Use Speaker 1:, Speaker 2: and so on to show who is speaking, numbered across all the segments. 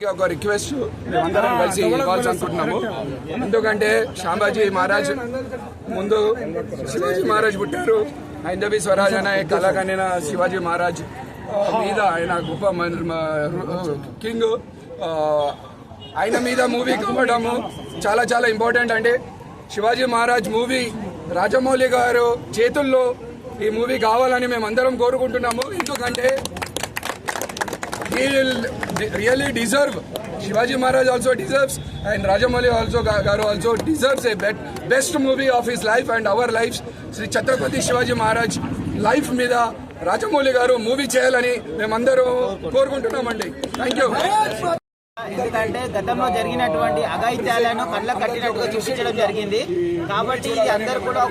Speaker 1: ఒక రిక్వెస్ట్ మేమందరం కలిసి ఇవ్వాల్సి అనుకుంటున్నాము. ఎందుకంటే శాంబాజీ మహారాజ్ ముందు శివాజీ మహారాజ్ పుట్టారు. హైందవీ స్వరాజ్ అనే కళాకనిన శివాజీ మహారాజ్ మీద ఆయన గొప్ప కింగ్, ఆయన మీద మూవీ కావడము చాలా చాలా ఇంపార్టెంట్. అంటే శివాజీ మహారాజ్ మూవీ రాజమౌళి గారు చేతుల్లో ఈ మూవీ కావాలని మేమందరం కోరుకుంటున్నాము. ఎందుకంటే he will really deserve. Shivaji Maharaj also deserves, and Rajamouli also garu also deserves a best movie of his life and our lives. Sri Chhatrapati Shivaji Maharaj life మీద రాజమౌళి గారు మూవీ చేయాలని మేమందరం కోరుకుంటున్నామండి. Thank you.
Speaker 2: ఎందుకంటే గతంలో జరిగినటువంటి అఘాయిత్యాలను కళ్ళ కట్టినట్టుగా చూపించడం జరిగింది. కాబట్టి అందరూ కూడా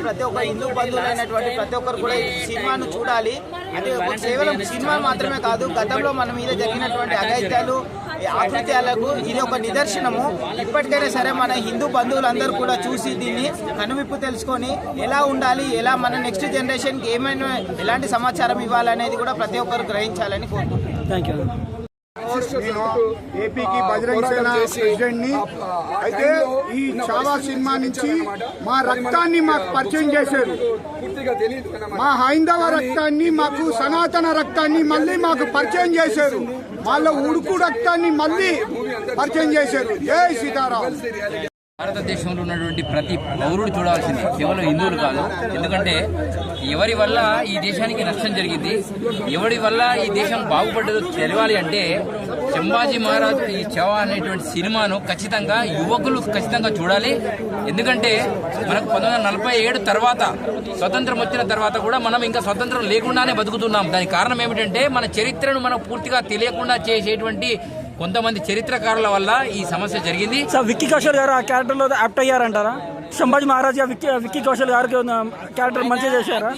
Speaker 2: ప్రతి ఒక్క హిందూ బంధువులైనటువంటి ప్రతి ఒక్కరు కూడా ఈ సినిమాను చూడాలి. అది కేవలం సినిమా మాత్రమే కాదు, గతంలో మన మీద జరిగినటువంటి అఘాయిత్యాలు ఆకృత్యాలకు ఇది ఒక నిదర్శనము. ఇప్పటికైనా సరే మన హిందూ బంధువులందరూ కూడా చూసి దీన్ని కనువిప్పు తెలుసుకొని ఎలా ఉండాలి, ఎలా మన నెక్స్ట్ జనరేషన్కి ఏమైనా ఎలాంటి సమాచారం ఇవ్వాలనేది కూడా ప్రతి ఒక్కరు గ్రహించాలని కోరుకుంటున్నాను.
Speaker 3: Thank you. ఏపీకి బజరంగ్ సేన ప్రెసిడెంట్ ని అయితే ఈ చావా సినిమా నుంచి మా రక్తాన్ని మాకు పరిచయం చేశారు. మా హైందవ రక్తాన్ని, మాకు సనాతన రక్తాన్ని మళ్ళీ మాకు పరిచయం చేశారు. వాళ్ళ ఉడుకు రక్తాన్ని మళ్ళీ పరిచయం చేశారు. జై సీతారాం.
Speaker 4: భారతదేశంలో ఉన్నటువంటి ప్రతి పౌరుడు చూడాల్సింది, కేవలం హిందువులు కాదు. ఎందుకంటే ఎవరి వల్ల ఈ దేశానికి నష్టం జరిగింది, ఎవరి వల్ల ఈ దేశం బాగుపడ్డదో తెలియాలి అంటే సంభాజీ మహారాజ్ ఈ చవా అనేటువంటి సినిమాను ఖచ్చితంగా యువకులు ఖచ్చితంగా చూడాలి. ఎందుకంటే మనకు 1947 తర్వాత స్వతంత్రం వచ్చిన తర్వాత కూడా మనం ఇంకా స్వతంత్రం లేకుండానే బతుకుతున్నాం. దానికి కారణం ఏమిటంటే మన చరిత్రను మనం పూర్తిగా తెలియకుండా చేసేటువంటి కొంతమంది చరిత్రకారుల వల్ల ఈ సమస్య జరిగింది.
Speaker 3: సార్, విక్కీ కౌశల్ గారు ఆ క్యారెక్టర్ లో యాప్ట్ అయ్యారంటారా? సంభాజీ మహారాజ్ విక్కీ కౌశల్ గారికి క్యారెక్టర్ మంచిగా చేశారా?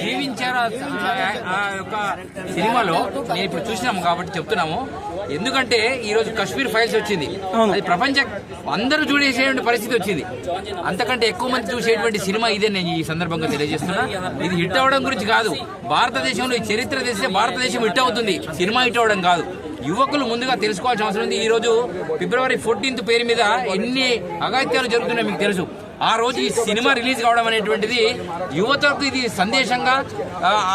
Speaker 4: జీవించారు ఆ యొక్క సినిమాలో. నేను ఇప్పుడు చూసినాము కాబట్టి చెప్తున్నాము. ఎందుకంటే ఈ రోజు కశ్మీర్ ఫైల్స్ వచ్చింది, అది ప్రపంచం అందరూ చూసేటువంటి పరిస్థితి వచ్చింది. అంతకంటే ఎక్కువ మంది చూసేటువంటి సినిమా ఇదే. నేను ఈ సందర్భంగా తెలియజేస్తున్నా, ఇది హిట్ అవ్వడం గురించి కాదు. భారతదేశంలో ఈ చరిత్ర తెలిస్తే భారతదేశం హిట్ అవుతుంది, సినిమా హిట్ అవ్వడం కాదు. యువకులు ముందుగా తెలుసుకోవాల్సిన అవసరం ఉంది. ఈ రోజు ఫిబ్రవరి 14 పేరు మీద ఎన్ని అఘాయిత్యాలు జరుగుతున్నాయి మీకు తెలుసు. ఆ రోజు ఈ సినిమా రిలీజ్ కావడం అనేటువంటిది యువతకు ఇది సందేశంగా,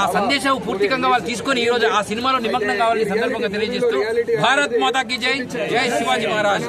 Speaker 4: ఆ సందేశం పూర్తికంగా వాళ్ళు తీసుకొని ఈ రోజు ఆ సినిమాలో నిమగ్నం కావాలని సందర్భంగా తెలియజేస్తూ భారత్ మాతాకి జై, జై శివాజీ మహారాజ్.